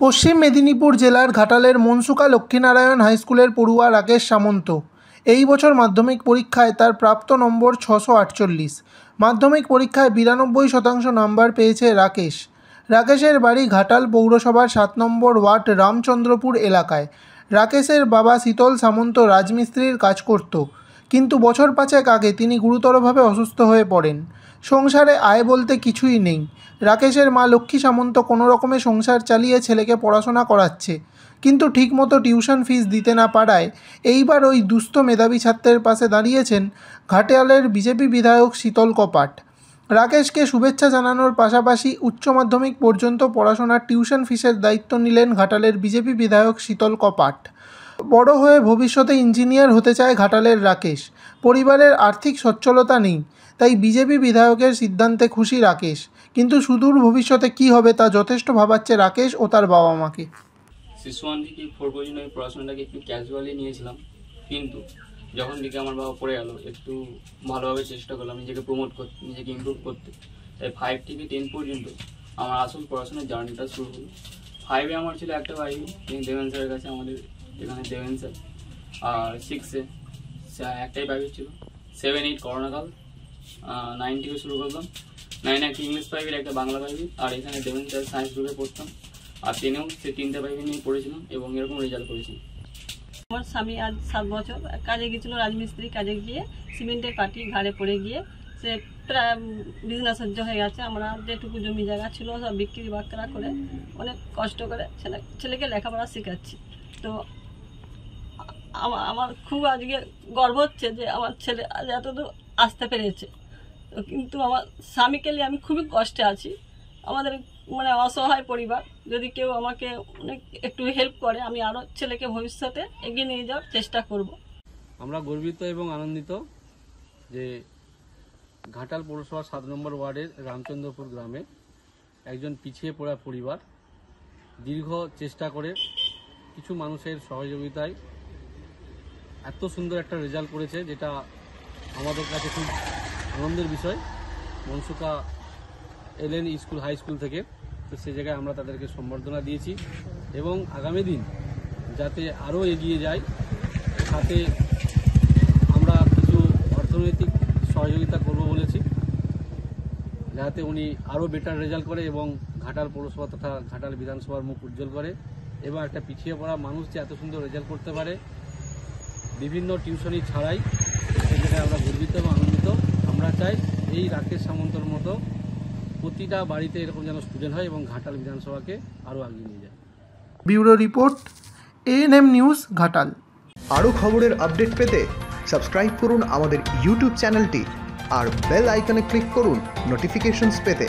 পশ্চিম মেদিনীপুর জেলার ঘাটালের মনসুকা লক্ষ্মীনারায়ণ হাইস্কুলের পড়ুয়া রাকেশ সামন্ত এই বছর মাধ্যমিক পরীক্ষায় তার প্রাপ্ত নম্বর 648। মাধ্যমিক পরীক্ষায় 92% নাম্বার পেয়েছে রাকেশ। রাকেশের বাড়ি ঘাটাল পৌরসভার 7 নম্বর ওয়ার্ড রামচন্দ্রপুর এলাকায়। রাকেশের বাবা শীতল সামন্ত রাজমিস্ত্রির কাজ করত, কিন্তু বছর 5 আগে তিনি গুরুতরভাবে অসুস্থ হয়ে পড়েন। সংসারে আয় বলতে কিছুই নেই। রাকেশের মা লক্ষ্মী সামন্ত কোনো রকমে সংসার চালিয়ে ছেলেকে পড়াশোনা করাচ্ছে, কিন্তু ঠিকমতো টিউশন ফিস দিতে না পারায় এইবার ওই দুস্থ মেধাবী ছাত্রের পাশে দাঁড়িয়েছেন ঘাটালের বিজেপি বিধায়ক শীতল কপাট। রাকেশকে শুভেচ্ছা জানানোর পাশাপাশি উচ্চ মাধ্যমিক পর্যন্ত পড়াশোনার টিউশন ফিসের দায়িত্ব নিলেন ঘাটালের বিজেপি বিধায়ক শীতল কপাট। বড় হয়ে ভবিষ্যতে ইঞ্জিনিয়ার হতে চায় ঘাটালের রাকেশ। পরিবারের আর্থিক সচ্ছলতা নেই, তাই বিজেপি বিধায়কের সিদ্ধান্তে খুশি রাকেশ, কিন্তু সুদূর ভবিষ্যতে কী হবে তা যথেষ্ট ভাবাচ্ছে রাকেশ ও তার বাবা মাকে। শিশু 1 থেকে 4 পর্যন্ত আমি পড়াশোনাটাকে একটু ক্যাজুয়ালি নিয়েছিলাম, কিন্তু যখন দিকে আমার বাবা পড়ে গেল একটু ভালোভাবে চেষ্টা করলাম নিজেকে প্রমোট করতে, নিজেকে ইমপ্রুভ করতে। তাই 5 থেকে 10 পর্যন্ত আমার আসল পড়াশোনার জার্নিটা শুরু হলো। 5-এ আমার ছিল একটা ভাই, তিনি দেবেন স্যারের কাছে, আমাদের এখানে দেবেন স্যার। আর 6-এ একটাই ভাই ছিল। 7-8 করোনাকাল। 9 থেকে শুরু করলাম। 9-এ একটা ইংলিশ প্রাইভেট, একটা বাংলা প্রাইভেট, আর এখানে দেবেন স্যার সায়েন্স গ্রুপে পড়তাম। আর 10-এও সে 3টে প্রাইভেট নিয়ে পড়েছিলাম এবং এরকম রেজাল্ট করেছি। আমার স্বামী আজ 7 বছর কাজে গিয়েছিল, রাজমিস্ত্রি কাজে গিয়ে সিমেন্টের পাটি ঘাড়ে পড়ে গিয়ে সে প্রায় বিজনেসজ্জ হয়ে গেছে। আমরা যেটুকু জমি জায়গা ছিল সব বিক্রি বাক্রা করে অনেক কষ্ট করে ছেলেকে লেখাপড়া শেখাচ্ছি। তো আমার খুব আজকে গর্ব হচ্ছে যে আমার ছেলে আজ এতদূর আসতে পেরেছে। তো কিন্তু আমার স্বামীকে নিয়ে আমি খুবই কষ্টে আছি। আমাদের অসহায় পরিবার, যদি কেউ আমাকে একটু হেল্প করে আমি আরও ছেলেকে ভবিষ্যতে এগিয়ে নিয়ে যাওয়ার চেষ্টা করব। আমরা গর্বিত এবং আনন্দিত যে ঘাটাল পৌরসভার 7 নম্বর ওয়ার্ডের রামচন্দ্রপুর গ্রামে একজন পিছিয়ে পড়া পরিবার দীর্ঘ চেষ্টা করে কিছু মানুষের সহযোগিতায় এত সুন্দর একটা রেজাল্ট করেছে, যেটা আমাদের কাছে খুব আনন্দের বিষয়। মনসুকা এলেন স্কুল হাই স্কুল থেকে, তো সে জায়গায় আমরা তাদেরকে সম্বর্ধনা দিয়েছি এবং আগামী দিন যাতে আরও এগিয়ে যায়, সাথে আমরা কিছু অর্থনৈতিক সহযোগিতা করব বলেছি, যাতে উনি আরও বেটার রেজাল্ট করে এবং ঘাটাল পৌরসভা তথা ঘাটাল বিধানসভার মুখ উজ্জ্বল করে এবং একটা পিছিয়ে পড়া মানুষ যে এত সুন্দর রেজাল্ট করতে পারে বিভিন্ন টিউশনি ছাড়াই, সে জায়গায় আমরা গর্বিত এবং আনন্দিত। আমরা চাই এই রাকেশ সামন্তর মতো প্রতিটা বাড়িতে এরকম যেন স্টুডেন্ট হয় এবং ঘাটাল বিধানসভাকে আরও এগিয়ে নিয়ে যায়। Bureau report, ANM news, Ghatal. আরও খবরের আপডেট পেতে সাবস্ক্রাইব করুন আমাদের ইউটিউব চ্যানেলটি আর বেল আইকনে ক্লিক করুন নোটিফিকেশনস পেতে।